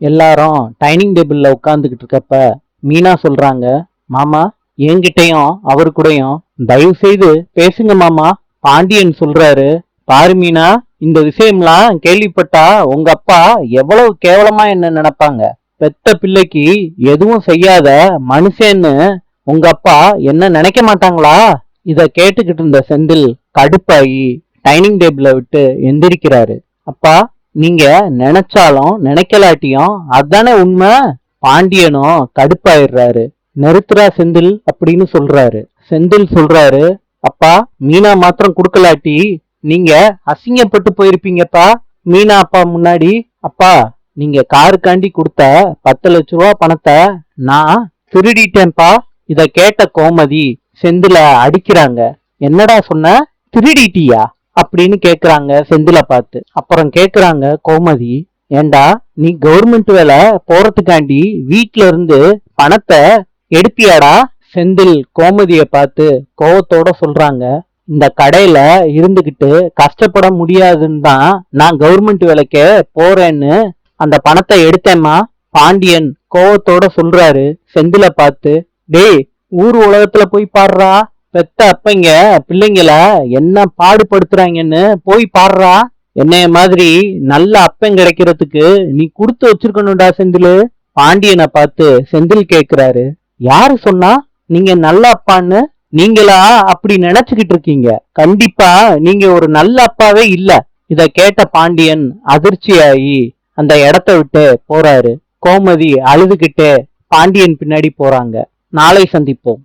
எல்லாரும் டைனிங் டேபிள்ல உட்கார்ந்துகிட்டு இருக்கப்ப மீனா சொல்றாங்க, மாமா என்கிட்டயும் அவரு கூடயும் தயவு செய்து பேசுங்க மாமா. பாண்டியன் சொல்றாரு, பாரு மீனா, இந்த விஷயம்லாம் கேள்விப்பட்டா உங்க அப்பா எவ்வளவு கேவலமா என்ன நினைப்பாங்க. பெத்த பிள்ளைக்கு எதுவும் செய்யாத மனுஷன்னு உங்க அப்பா என்ன நினைக்க மாட்டாங்களா? இத கேட்டுக்கிட்டு இருந்த செந்தில் கடுப்பாயி டைனிங் டேபிள விட்டு எந்திரிக்கிறாரு. அப்பா, நீங்க நினைச்சாலும் நினைக்கலாட்டியும் அதானே உண்மை. பாண்டியனும் கடுப்பாயிடுறாரு. நிறுத்துறா செந்தில் அப்படின்னு சொல்றாரு. செந்தில் சொல்றாரு, அப்பா மீனா மாத்திரம் குடுக்கலாட்டி நீங்க அசிங்கப்பட்டு போயிருப்பீங்கப்பா மீனா அப்பா முன்னாடி. அப்பா, நீங்க காருக்காண்டி கொடுத்த 10 லட்ச ரூபா பணத்தை நான் திருடிட்டேன்ப்பா. இத கேட்ட கோமதி செந்தில அடிக்கிறாங்க. என்னடா சொன்ன, திருடிட்டியா அப்படின்னு கேக்குறாங்க செந்தில பார்த்து. அப்புறம் கேக்குறாங்க கோமதி, ஏண்டா நீ கவர்மெண்ட் வேலை போறதுக்காண்டி வீட்ல இருந்து பணத்தை எடுப்பியாடா? செந்தில் கோமதிய பார்த்து கோவத்தோட சொல்றாங்க, இந்த கடையில இருந்துகிட்டு கஷ்டப்பட முடியாதுன்னு தான் நான் கவர்மெண்ட் வேலைக்கு போறேன்னு அந்த பணத்தை எடுத்தேம்மா. பாண்டியன் கோவத்தோட சொல்றாரு செந்தில பார்த்து, டேய், ஊர் உலகத்துல போய் பாடுறா, பெத்த அப்பங்க பிள்ளைங்கள என்ன பாடுபடுத்துறாங்கன்னு போய் பாடுறா. என்னைய மாதிரி நல்ல அப்பன் கிடைக்கிறதுக்கு நீ கொடுத்து வச்சிருக்கணும்டா செந்தில். பாண்டியனை பார்த்து செந்தில் கேக்குறாரு, யாரு சொன்னா நீங்க நல்ல அப்பான்னு? நீங்களா அப்படி நினைச்சுக்கிட்டு இருக்கீங்க? கண்டிப்பா நீங்க ஒரு நல்ல அப்பாவே இல்ல. இத கேட்ட பாண்டியன் அதிர்ச்சியாயி அந்த இடத்த விட்டு போறாரு. கோமதி அழுதுகிட்டே பாண்டியன் பின்னாடி போறாங்க. நாளை சந்திப்போம்.